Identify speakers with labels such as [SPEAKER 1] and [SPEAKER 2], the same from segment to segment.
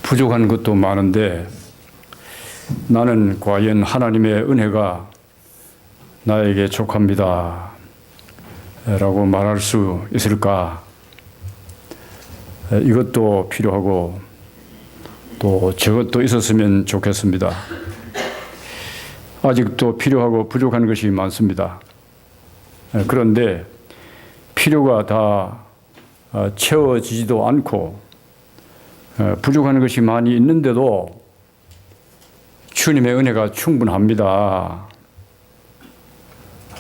[SPEAKER 1] 부족한 것도 많은데 나는 과연 하나님의 은혜가 나에게 족합니다 라고 말할 수 있을까? 이것도 필요하고 또 저것도 있었으면 좋겠습니다. 아직도 필요하고 부족한 것이 많습니다. 그런데 필요가 다 채워지지도 않고 부족한 것이 많이 있는데도 주님의 은혜가 충분합니다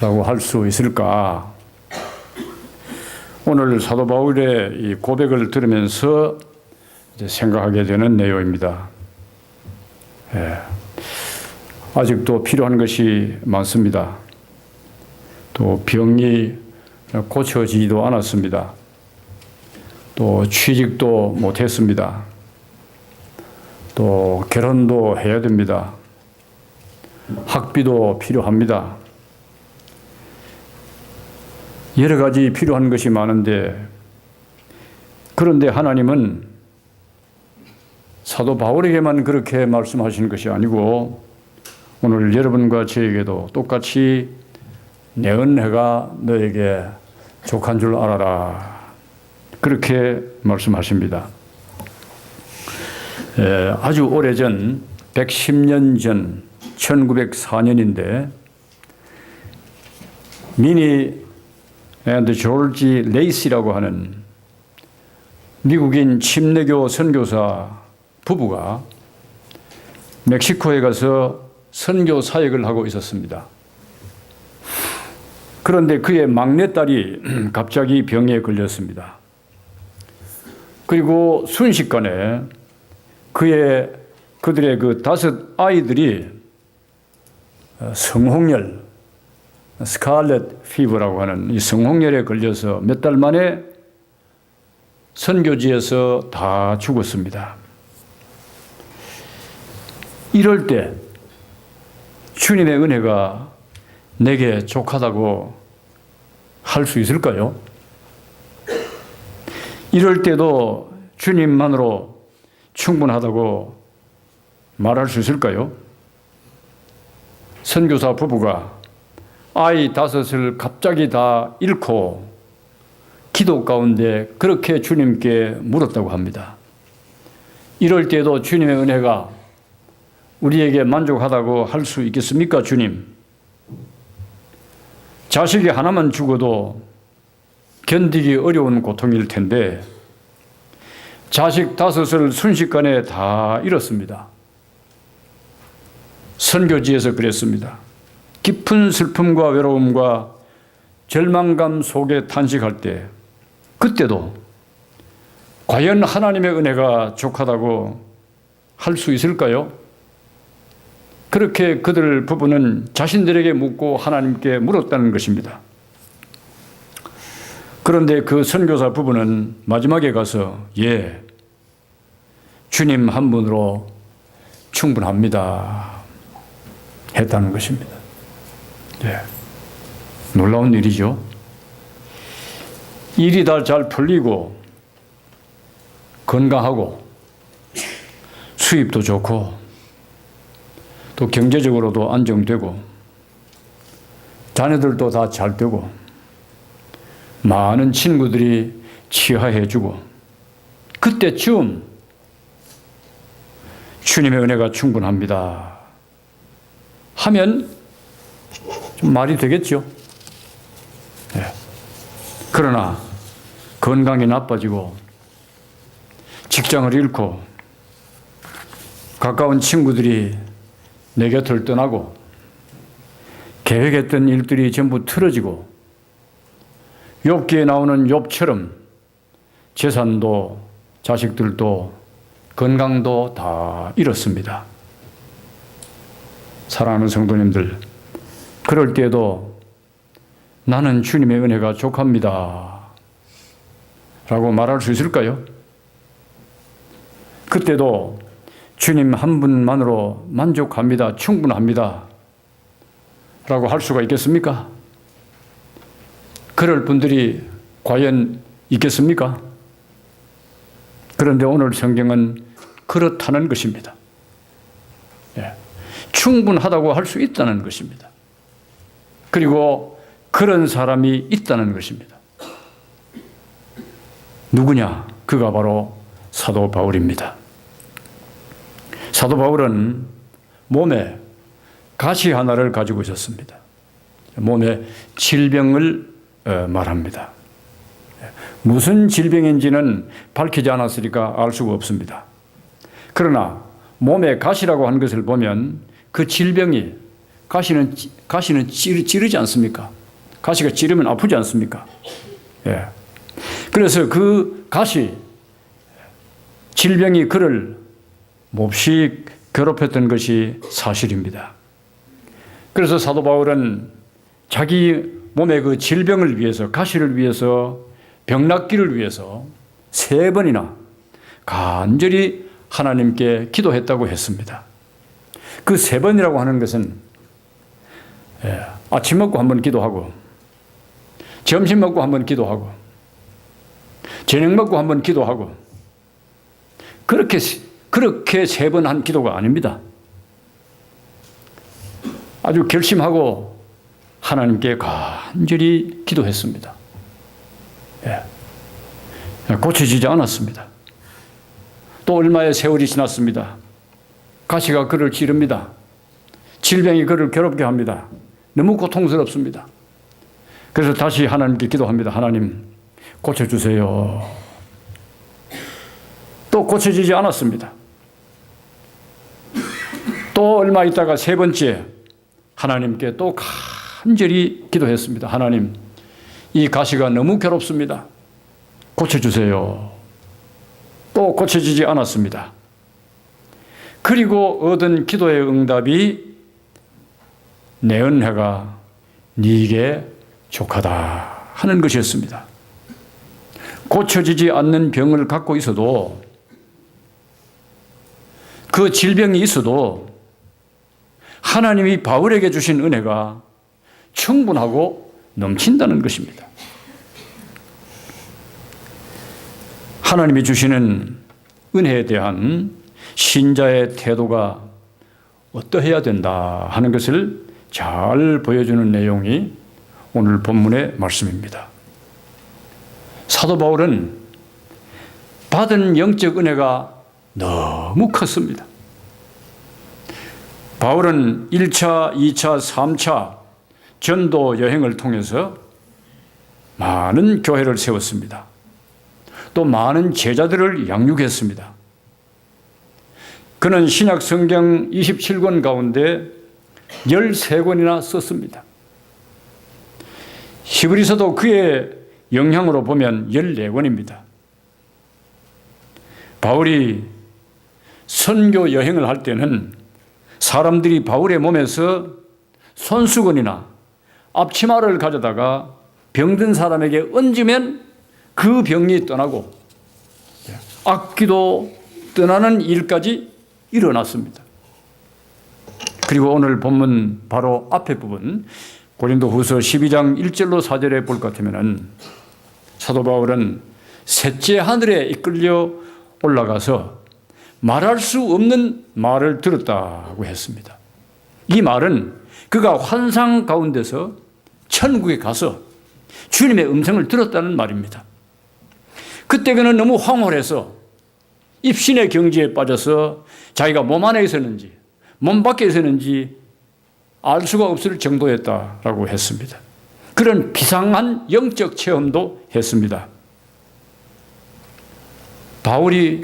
[SPEAKER 1] 라고 할 수 있을까? 오늘 사도 바울의 이 고백을 들으면서 이제 생각하게 되는 내용입니다. 아직도 필요한 것이 많습니다. 또 병이 고쳐지지도 않았습니다. 또 취직도 못했습니다. 또 결혼도 해야 됩니다. 학비도 필요합니다. 여러 가지 필요한 것이 많은데, 그런데 하나님은 사도 바울에게만 그렇게 말씀하시는 것이 아니고 오늘 여러분과 저에게도 똑같이 내 은혜가 너에게 족한 줄 알아라, 그렇게 말씀하십니다. 아주 오래전 110년 전 1904년인데 미니 앤드 조지 레이시라고 하는 미국인 침례교 선교사 부부가 멕시코에 가서 선교 사역을 하고 있었습니다. 그런데 그의 막내딸이 갑자기 병에 걸렸습니다. 그리고 순식간에 그들의 그 5 아이들이 성홍열, 스칼렛 피버라고 하는 이 성홍열에 걸려서 몇 달 만에 선교지에서 다 죽었습니다. 이럴 때 주님의 은혜가 내게 족하다고 할 수 있을까요? 이럴 때도 주님만으로 충분하다고 말할 수 있을까요? 선교사 부부가 아이 5을 갑자기 다 잃고 기도 가운데 그렇게 주님께 물었다고 합니다. 이럴 때도 주님의 은혜가 우리에게 만족하다고 할 수 있겠습니까, 주님? 자식이 하나만 죽어도 견디기 어려운 고통일 텐데 자식 5을 순식간에 다 잃었습니다. 선교지에서 그랬습니다. 깊은 슬픔과 외로움과 절망감 속에 탄식할 때, 그때도 과연 하나님의 은혜가 족하다고 할 수 있을까요? 그렇게 그들 부부는 자신들에게 묻고 하나님께 물었다는 것입니다. 그런데 그 선교사 부부는 마지막에 가서 주님 한 분으로 충분합니다 했다는 것입니다. 놀라운 일이죠. 일이 다 잘 풀리고 건강하고 수입도 좋고 또 경제적으로도 안정되고 자녀들도 다 잘 되고 많은 친구들이 치하해주고 그때쯤 주님의 은혜가 충분합니다 하면 좀 말이 되겠죠. 그러나 건강이 나빠지고 직장을 잃고 가까운 친구들이 내 곁을 떠나고 계획했던 일들이 전부 틀어지고 욥기에 나오는 욥처럼 재산도 자식들도 건강도 다 잃었습니다. 사랑하는 성도님들, 그럴 때에도 나는 주님의 은혜가 족합니다 라고 말할 수 있을까요? 그때도 주님 한 분만으로 만족합니다, 충분합니다 라고 할 수가 있겠습니까? 그럴 분들이 과연 있겠습니까? 그런데 오늘 성경은 그렇다는 것입니다. 충분하다고 할 수 있다는 것입니다. 그리고 그런 사람이 있다는 것입니다. 누구냐? 그가 바로 사도 바울입니다. 사도 바울은 몸에 가시 하나를 가지고 있었습니다. 몸에 질병을 말합니다. 무슨 질병인지는 밝히지 않았으니까 알 수가 없습니다. 그러나 몸에 가시라고 하는 것을 보면 그 질병이 가시는 찌르지 않습니까? 가시가 찌르면 아프지 않습니까? 예. 그래서 그 가시, 질병이 그를 몹시 괴롭혔던 것이 사실입니다. 그래서 사도 바울은 자기 몸의 그 질병을 위해서, 가시를 위해서, 병 낫기를 위해서 3번이나 간절히 하나님께 기도했다고 했습니다. 그 3번이라고 하는 것은 아침 먹고 한번 기도하고, 점심 먹고 한번 기도하고, 저녁 먹고 한번 기도하고, 그렇게 3번 한 기도가 아닙니다. 아주 결심하고 하나님께 간절히 기도했습니다. 고쳐지지 않았습니다. 또 얼마의 세월이 지났습니다. 가시가 그를 찌릅니다. 질병이 그를 괴롭게 합니다. 너무 고통스럽습니다. 그래서 다시 하나님께 기도합니다. 하나님, 고쳐주세요. 또 고쳐지지 않았습니다. 또 얼마 있다가 3번째 하나님께 또 간절히 기도했습니다. 하나님, 이 가시가 너무 괴롭습니다. 고쳐주세요. 또 고쳐지지 않았습니다. 그리고 얻은 기도의 응답이 내 은혜가 네게 족하다 하는 것이었습니다. 고쳐지지 않는 병을 갖고 있어도, 그 질병이 있어도 하나님이 바울에게 주신 은혜가 충분하고 넘친다는 것입니다. 하나님이 주시는 은혜에 대한 신자의 태도가 어떠해야 된다 하는 것을 잘 보여주는 내용이 오늘 본문의 말씀입니다. 사도 바울은 받은 영적 은혜가 너무 컸습니다. 바울은 1차, 2차, 3차 전도 여행을 통해서 많은 교회를 세웠습니다. 또 많은 제자들을 양육했습니다. 그는 신약 성경 27권 가운데 13권이나 썼습니다. 히브리서도 그의 영향으로 보면 14권입니다. 바울이 선교 여행을 할 때는 사람들이 바울의 몸에서 손수건이나 앞치마를 가져다가 병든 사람에게 얹으면 그 병이 떠나고 악귀도 떠나는 일까지 일어났습니다. 그리고 오늘 본문 바로 앞에 부분 고린도후서 12장 1절로 4절에 볼 것 같으면 사도 바울은 셋째 하늘에 이끌려 올라가서 말할 수 없는 말을 들었다고 했습니다. 이 말은 그가 환상 가운데서 천국에 가서 주님의 음성을 들었다는 말입니다. 그때 그는 너무 황홀해서 입신의 경지에 빠져서 자기가 몸 안에 있었는지 몸 밖에 있었는지 알 수가 없을 정도였다라고 했습니다. 그런 비상한 영적 체험도 했습니다. 바울이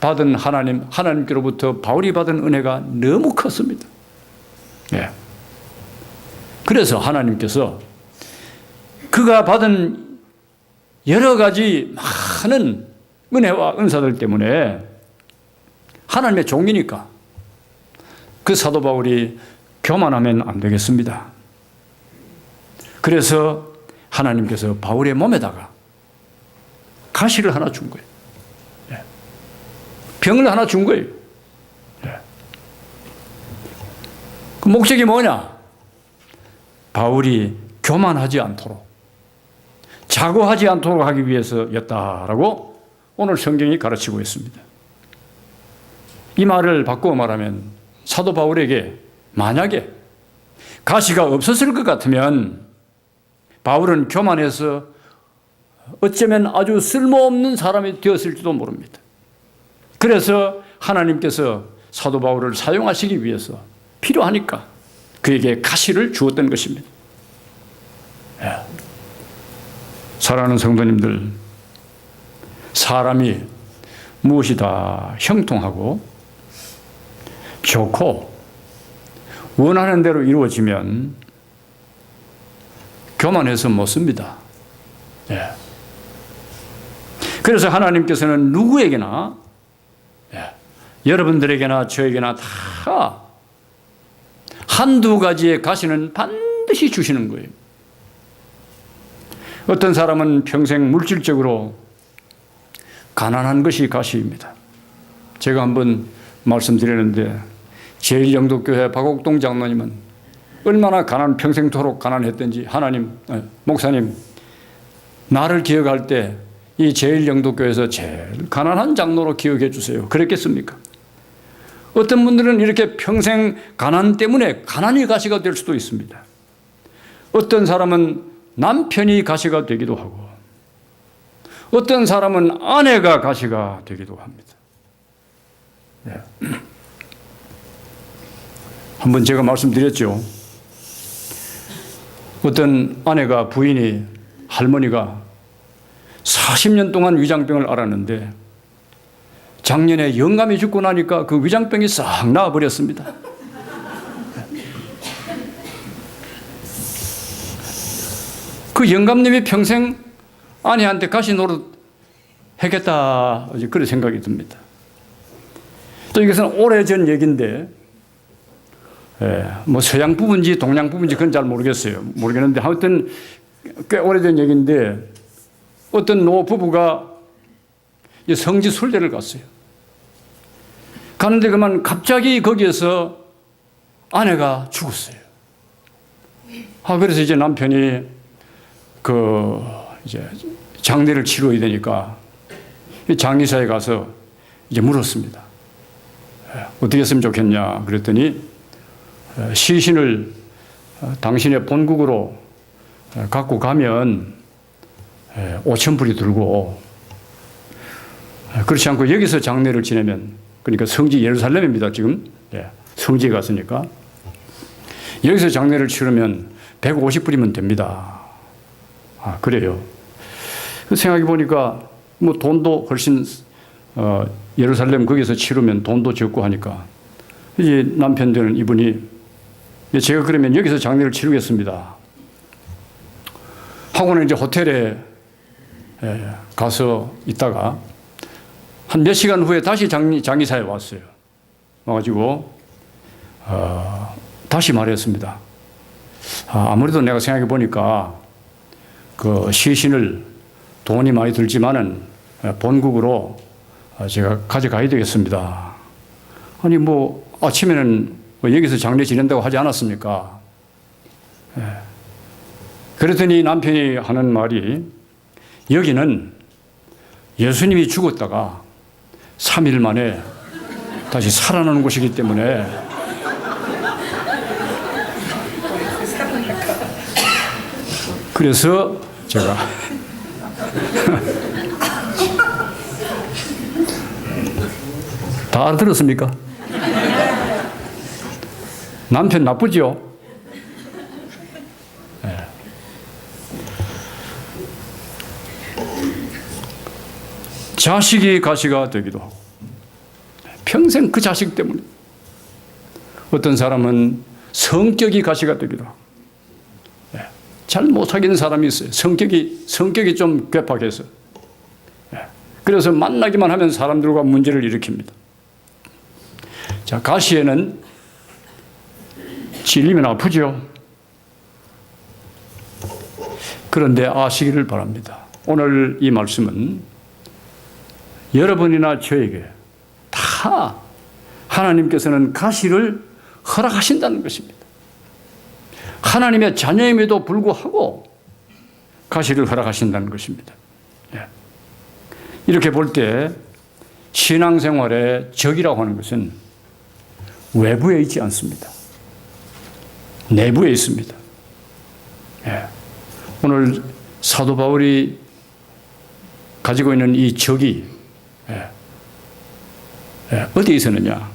[SPEAKER 1] 받은 하나님께로부터 바울이 받은 은혜가 너무 컸습니다. 그래서 하나님께서 그가 받은 여러 가지 많은 은혜와 은사들 때문에 하나님의 종이니까 그 사도 바울이 교만하면 안 되겠습니다. 그래서 하나님께서 바울의 몸에다가 가시를 하나 준 거예요. 병을 하나 준 거예요. 그 목적이 뭐냐? 바울이 교만하지 않도록, 자고하지 않도록 하기 위해서였다라고 오늘 성경이 가르치고 있습니다. 이 말을 바꾸어 말하면 사도 바울에게 만약에 가시가 없었을 것 같으면 바울은 교만해서 어쩌면 아주 쓸모없는 사람이 되었을지도 모릅니다. 그래서 하나님께서 사도 바울을 사용하시기 위해서 필요하니까 그에게 가시를 주었던 것입니다. 사랑하는 성도님들, 사람이 무엇이 다 형통하고 좋고 원하는 대로 이루어지면 교만해서 못 씁니다. 그래서 하나님께서는 누구에게나, 여러분들에게나 저에게나 다 한두 가지의 가시는 반드시 주시는 거예요. 어떤 사람은 평생 물질적으로 가난한 것이 가시입니다. 제가 한번 말씀드렸는데 제1영도교회 박옥동 장로님은 얼마나 평생토록 가난했던지 하나님, 목사님, 나를 기억할 때 이 제1영도교회에서 제일 가난한 장로로 기억해 주세요. 그랬겠습니까? 어떤 분들은 이렇게 평생 가난 때문에 가난이 가시가 될 수도 있습니다. 어떤 사람은 남편이 가시가 되기도 하고 어떤 사람은 아내가 가시가 되기도 합니다. 한번 제가 말씀드렸죠. 어떤 아내가 부인이 할머니가 40년 동안 위장병을 앓았는데 작년에 영감이 죽고 나니까 그 위장병이 싹 나아버렸습니다. 그 영감님이 평생 아내한테 가시 노릇 하겠다 그런 생각이 듭니다. 또 이것은 오래전 얘기인데 뭐 서양 부분인지 동양 부분인지 그건 잘 모르겠는데 하여튼 꽤 오래된 얘기인데 어떤 노 부부가 성지 순례를 갔어요. 가는데 그만 갑자기 거기에서 아내가 죽었어요. 그래서 이제 남편이 이제 장례를 치러야 되니까 장의사에 가서 이제 물었습니다. 어떻게 했으면 좋겠냐 그랬더니 시신을 당신의 본국으로 갖고 가면 5,000불이 들고 그렇지 않고 여기서 장례를 지내면 그러니까 성지 예루살렘입니다. 지금 성지에 갔으니까 여기서 장례를 치르면 150불이면 됩니다. 그래요. 생각해 보니까 뭐 돈도 훨씬 예루살렘 거기서 치르면 돈도 적고 하니까 이제 남편 되는 이분이 제가 그러면 여기서 장례를 치르겠습니다. 하고는 이제 호텔에 가서 있다가 한 몇 시간 후에 다시 장의사에 왔어요. 와가지고 다시 말했습니다. 아무래도 내가 생각해 보니까 그 시신을 돈이 많이 들지만은 본국으로 제가 가져가야 되겠습니다. 아니 뭐 아침에는 여기서 장례 지낸다고 하지 않았습니까? 그랬더니 남편이 하는 말이 여기는 예수님이 죽었다가 3일 만에 다시 살아나는 곳이기 때문에 그래서 제가 다 알아들었습니까? 남편 나쁘죠? 자식이 가시가 되기도 하고 평생 그 자식 때문에 어떤 사람은 성격이 가시가 되기도 하고 잘 못 사귀는 사람이 있어요. 성격이 좀 괴팍해서 그래서 만나기만 하면 사람들과 문제를 일으킵니다. 자, 가시에는 찔리면 아프죠. 그런데 아시기를 바랍니다. 오늘 이 말씀은 여러분이나 저에게 다 하나님께서는 가시를 허락하신다는 것입니다. 하나님의 자녀임에도 불구하고 가시를 허락하신다는 것입니다. 이렇게 볼 때 신앙생활의 적이라고 하는 것은 외부에 있지 않습니다. 내부에 있습니다. 예. 오늘 사도 바울이 가지고 있는 이 적이 어디에 있었느냐?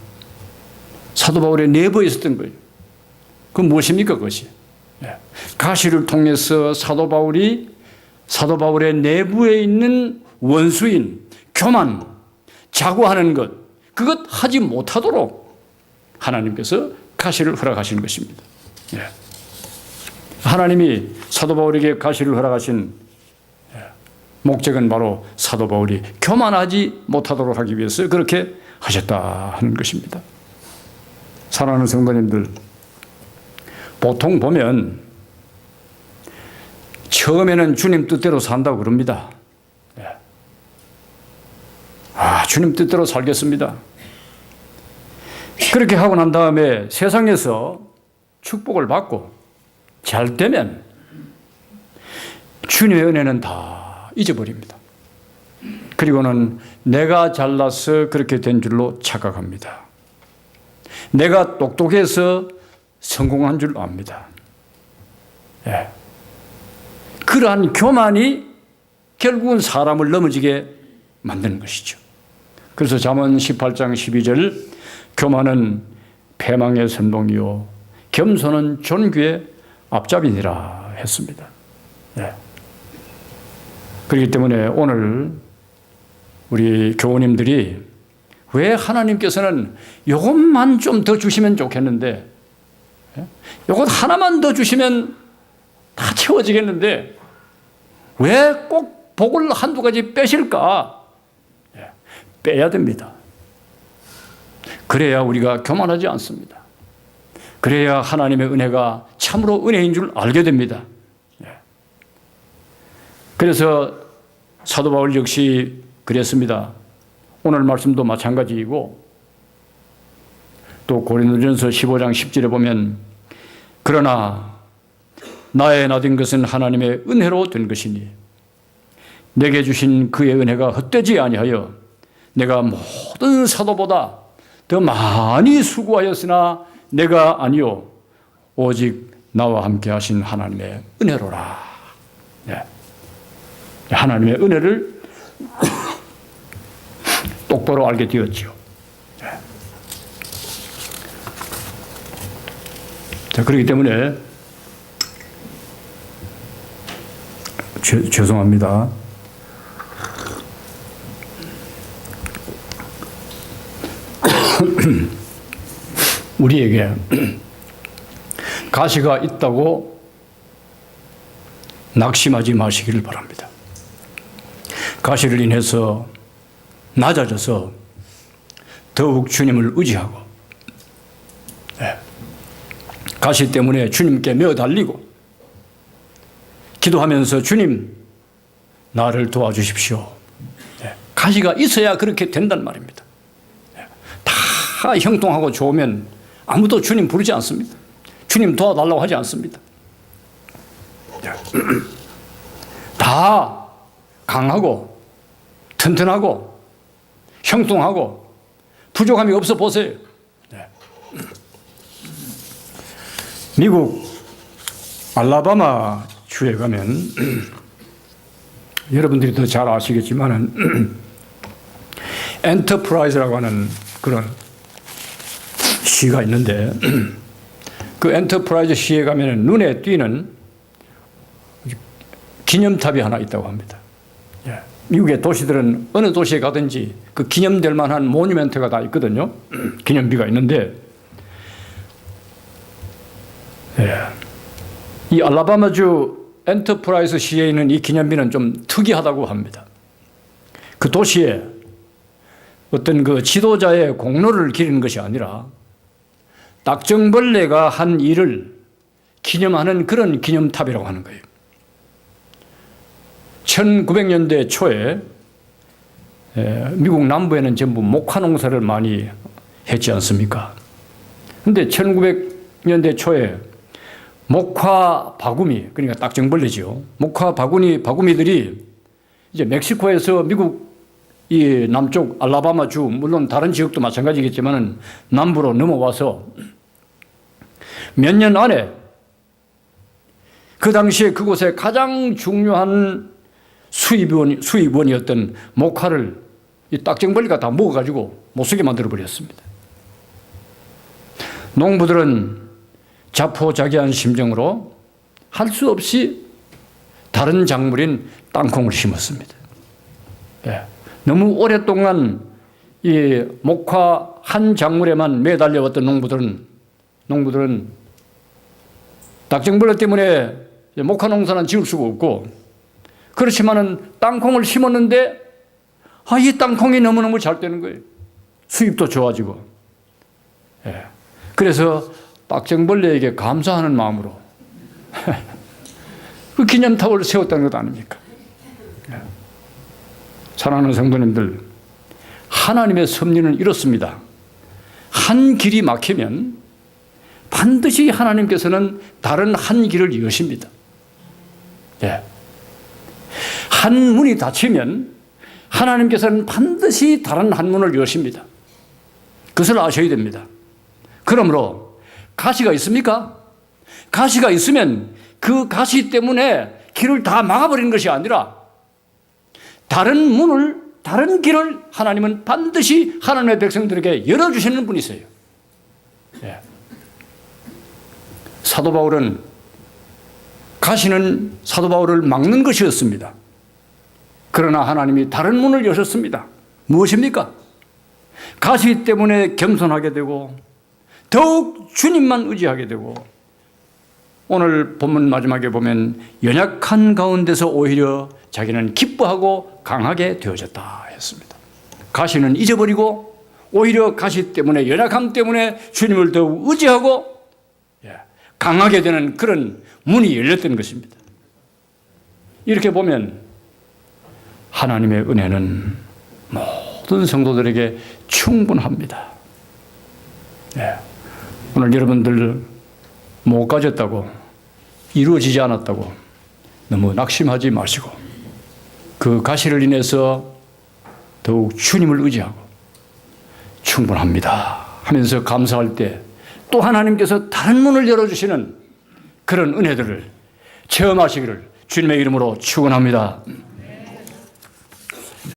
[SPEAKER 1] 사도 바울의 내부에 있었던 거예요. 그건 무엇입니까? 그것이 가시를 통해서 사도 바울의 내부에 있는 원수인 교만, 자고하는 것, 그것 하지 못하도록 하나님께서 가시를 허락하시는 것입니다. 하나님이 사도 바울에게 가시를 허락하신 목적은 바로 사도 바울이 교만하지 못하도록 하기 위해서 그렇게 하셨다 하는 것입니다. 사랑하는 성도님들, 보통 보면 처음에는 주님 뜻대로 산다고 그럽니다. 주님 뜻대로 살겠습니다. 그렇게 하고 난 다음에 세상에서 축복을 받고 잘 되면 주님의 은혜는 다 잊어버립니다. 그리고는 내가 잘나서 그렇게 된 줄로 착각합니다. 내가 똑똑해서 성공한 줄 압니다. 그러한 교만이 결국은 사람을 넘어지게 만드는 것이죠. 그래서 잠언 18장 12절 교만은 패망의 선봉이요 겸손은 존귀의 앞잡이니라 했습니다. 그렇기 때문에 오늘 우리 교우님들이 왜 하나님께서는 이것만 좀 더 주시면 좋겠는데, 이것 하나만 더 주시면 다 채워지겠는데 왜 꼭 복을 한두 가지 빼실까? 빼야 됩니다. 그래야 우리가 교만하지 않습니다. 그래야 하나님의 은혜가 참으로 은혜인 줄 알게 됩니다. 그래서 사도 바울 역시 그랬습니다. 오늘 말씀도 마찬가지이고 또 고린도전서 15장 10절에 보면 그러나 나의 나된 것은 하나님의 은혜로 된 것이니 내게 주신 그의 은혜가 헛되지 아니하여 내가 모든 사도보다 더 많이 수고하였으나 내가 아니요 오직 나와 함께 하신 하나님의 은혜로라. 하나님의 은혜를 똑바로 알게 되었죠. 자, 그렇기 때문에 죄송합니다. 우리에게 가시가 있다고 낙심하지 마시기를 바랍니다. 가시를 인해서 낮아져서 더욱 주님을 의지하고 가시 때문에 주님께 메어 달리고 기도하면서 주님 나를 도와주십시오. 가시가 있어야 그렇게 된단 말입니다. 다 형통하고 좋으면 아무도 주님 부르지 않습니다. 주님 도와달라고 하지 않습니다. 다 강하고 튼튼하고 형통하고 부족함이 없어 보세요. 미국 알라바마 주에 가면 여러분들이 더 잘 아시겠지만은 엔터프라이즈라고 하는 그런 시가 있는데 그 엔터프라이즈 시에 가면 눈에 띄는 기념탑이 하나 있다고 합니다. 미국의 도시들은 어느 도시에 가든지 그 기념될 만한 모뉴멘트가 다 있거든요. 기념비가 있는데 이 알라바마주 엔터프라이즈 시에 있는 이 기념비는 좀 특이하다고 합니다. 그 도시에 어떤 그 지도자의 공로를 기리는 것이 아니라 딱정벌레가 한 일을 기념하는 그런 기념탑이라고 하는 거예요. 1900년대 초에 미국 남부에는 전부 목화 농사를 많이 했지 않습니까? 그런데 1900년대 초에 목화 바구미, 그러니까 딱정벌레죠. 목화 바구미들이 이제 멕시코에서 미국 이 남쪽 알라바마 주, 물론 다른 지역도 마찬가지겠지만 남부로 넘어와서 몇 년 안에 그 당시에 그곳에 가장 중요한 수입원이었던 목화를 이 딱정벌레가 다 먹어가지고 못쓰게 만들어버렸습니다. 농부들은 자포자기한 심정으로 할 수 없이 다른 작물인 땅콩을 심었습니다. 예. 너무 오랫동안 이 목화 한 작물에만 매달려왔던 농부들은 딱정벌레 때문에 목화 농사는 지을 수가 없고, 그렇지만은 땅콩을 심었는데 이 땅콩이 너무너무 잘 되는 거예요. 수입도 좋아지고. 예. 그래서 딱정벌레에게 감사하는 마음으로 그 기념탑을 세웠다는 것 아닙니까? 예. 사랑하는 성도님들, 하나님의 섭리는 이렇습니다. 한 길이 막히면 반드시 하나님께서는 다른 한 길을 여십니다. 예. 한 문이 닫히면 하나님께서는 반드시 다른 한 문을 여십니다. 그것을 아셔야 됩니다. 그러므로 가시가 있습니까? 가시가 있으면 그 가시 때문에 길을 다 막아버리는 것이 아니라 다른 길을 하나님은 반드시 하나님의 백성들에게 열어주시는 분이세요. 예. 사도 바울은 가시는 사도 바울을 막는 것이었습니다. 그러나 하나님이 다른 문을 여셨습니다. 무엇입니까? 가시 때문에 겸손하게 되고 더욱 주님만 의지하게 되고, 오늘 본문 마지막에 보면 연약한 가운데서 오히려 자기는 기뻐하고 강하게 되어졌다 했습니다. 가시는 잊어버리고 오히려 가시 때문에, 연약함 때문에 주님을 더욱 의지하고 강하게 되는 그런 문이 열렸던 것입니다. 이렇게 보면 하나님의 은혜는 모든 성도들에게 충분합니다. 오늘 여러분들 못 가졌다고, 이루어지지 않았다고 너무 낙심하지 마시고 그 가시를 인해서 더욱 주님을 의지하고 충분합니다 하면서 감사할 때 또 하나님께서 다른 문을 열어주시는 그런 은혜들을 체험하시기를 주님의 이름으로 축원합니다.